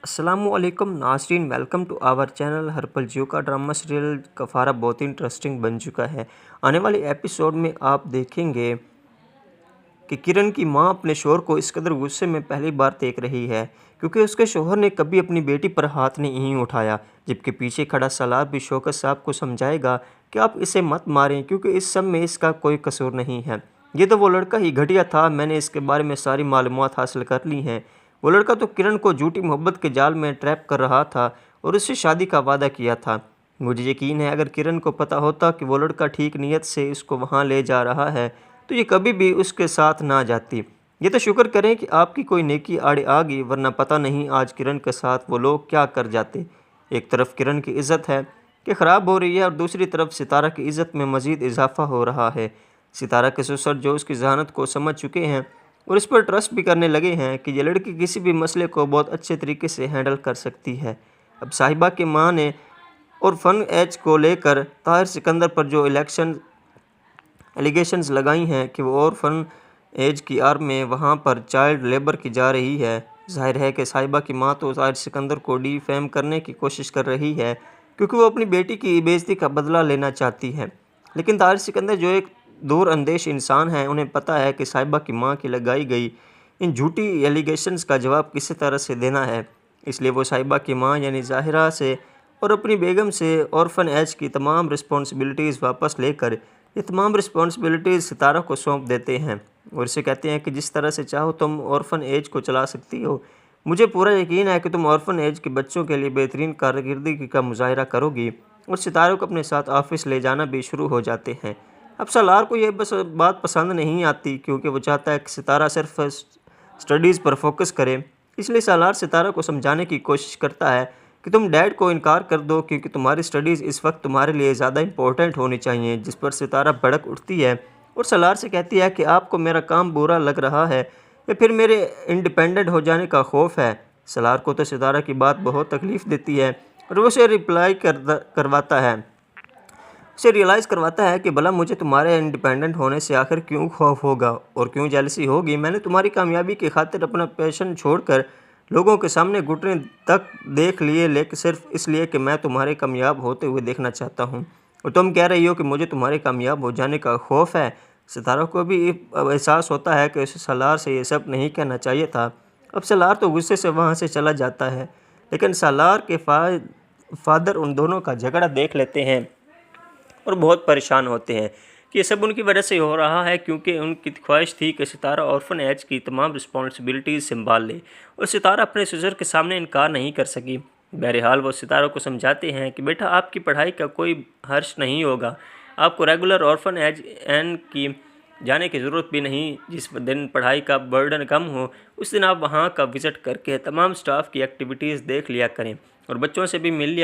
अस्सलामुअलैकुम नाज़रीन, welcome to our channel. हर पल जियो का ड्रामा सीरियल कफ़ारा बहुत ही इंटरेस्टिंग बन चुका है। आने वाले एपिसोड में आप देखेंगे कि किरण की मां अपने शौहर को इस कदर गुस्से में पहली बार देख रही है क्योंकि उसके शौहर ने कभी अपनी बेटी पर हाथ नहीं उठाया, जबकि पीछे खड़ा सालार भी शौकत साहब को समझाएगा कि आप इसे मत मारें क्योंकि इस सब में इसका कोई कसूर नहीं है। ये तो वो लड़का ही घटिया था, मैंने इसके बारे में सारी मालूमात हासिल कर ली हैं। वो लड़का तो किरण को झूठी मोहब्बत के जाल में ट्रैप कर रहा था और उससे शादी का वादा किया था। मुझे यकीन है अगर किरण को पता होता कि वो लड़का ठीक नीयत से इसको वहाँ ले जा रहा है तो ये कभी भी उसके साथ ना जाती। ये तो शुक्र करें कि आपकी कोई नेकी आड़े आ गई, वरना पता नहीं आज किरण के साथ वो लोग क्या कर जाते। एक तरफ किरण की इज़्ज़त है कि ख़राब हो रही है और दूसरी तरफ सितारा की इज़्ज़त में मज़ीद इजाफा हो रहा है। सितारा के ससुर जो उसकी जहानत को समझ चुके हैं और इस पर ट्रस्ट भी करने लगे हैं कि ये लड़की किसी भी मसले को बहुत अच्छे तरीके से हैंडल कर सकती है। अब साहिबा की मां ने और फन एज को लेकर ताहिर सिकंदर पर जो एलिगेशंस लगाई हैं कि वो और फन एज की आड़ में वहाँ पर चाइल्ड लेबर की जा रही है। जाहिर है कि साहिबा की मां तो ताहिर सिकंदर को डिफेम करने की कोशिश कर रही है क्योंकि वो अपनी बेटी की बेइज्जती का बदला लेना चाहती है। लेकिन ताहिर सिकंदर जो एक दूर अंदेश इंसान है, उन्हें पता है कि साहिबा की मां की लगाई गई इन झूठी एलिगेशंस का जवाब किसी तरह से देना है। इसलिए वो साहिबा की मां यानी ज़ाहिरा से और अपनी बेगम से ऑर्फन एज की तमाम रिस्पॉन्सिबिलिटीज़ वापस लेकर ये तमाम रिस्पॉन्सिबिलिटीज़ सितारा को सौंप देते हैं और इसे कहते हैं कि जिस तरह से चाहो तुम ऑर्फन एज को चला सकती हो। मुझे पूरा यकीन है कि तुम ऑर्फन एज के बच्चों के लिए बेहतरीन कारकर्दगी का मुजाहरा करोगी। और सितारों को अपने साथ ऑफिस ले जाना भी शुरू हो जाते हैं। अब सालार को यह बात पसंद नहीं आती क्योंकि वो चाहता है कि सितारा सिर्फ स्टडीज़ पर फोकस करे। इसलिए सालार सितारा को समझाने की कोशिश करता है कि तुम डैड को इनकार कर दो क्योंकि तुम्हारी स्टडीज़ इस वक्त तुम्हारे लिए ज़्यादा इंपॉर्टेंट होनी चाहिए। जिस पर सितारा भड़क उठती है और सालार से कहती है कि आपको मेरा काम बुरा लग रहा है या फिर मेरे इंडिपेंडेंट हो जाने का खौफ है। सालार को तो सितारा की बात बहुत तकलीफ़ देती है और वो उसे उसे रियलाइज़ करवाता है कि भला मुझे तुम्हारे इंडिपेंडेंट होने से आखिर क्यों खौफ होगा और क्यों जेलसी होगी। मैंने तुम्हारी कामयाबी की खातिर अपना पैशन छोड़कर लोगों के सामने घुटने तक देख लिए, लेकिन सिर्फ इसलिए कि मैं तुम्हारे कामयाब होते हुए देखना चाहता हूँ। और तुम कह रही हो कि मुझे तुम्हारे कामयाब हो जाने का खौफ है। सितारा को भी एहसास होता है कि उसे सालार से ये सब नहीं कहना चाहिए था। अब सालार तो गुस्से से वहाँ से चला जाता है, लेकिन सालार के फादर उन दोनों का झगड़ा देख लेते हैं और बहुत परेशान होते हैं कि ये सब उनकी वजह से हो रहा है क्योंकि उनकी ख्वाहिश थी कि सितारा ऑर्फन एज की तमाम रिस्पॉन्सिबिलिटीज़ संभाल ले और सितारा अपने ससुर के सामने इनकार नहीं कर सकी। बहरहाल वो सितारा को समझाते हैं कि बेटा आपकी पढ़ाई का कोई हर्ष नहीं होगा, आपको रेगुलर ऑर्फन एज एन की जाने की ज़रूरत भी नहीं। जिस दिन पढ़ाई का बर्डन कम हो उस दिन आप वहाँ का विज़िट करके तमाम स्टाफ की एक्टिविटीज़ देख लिया करें और बच्चों से भी मिल लिया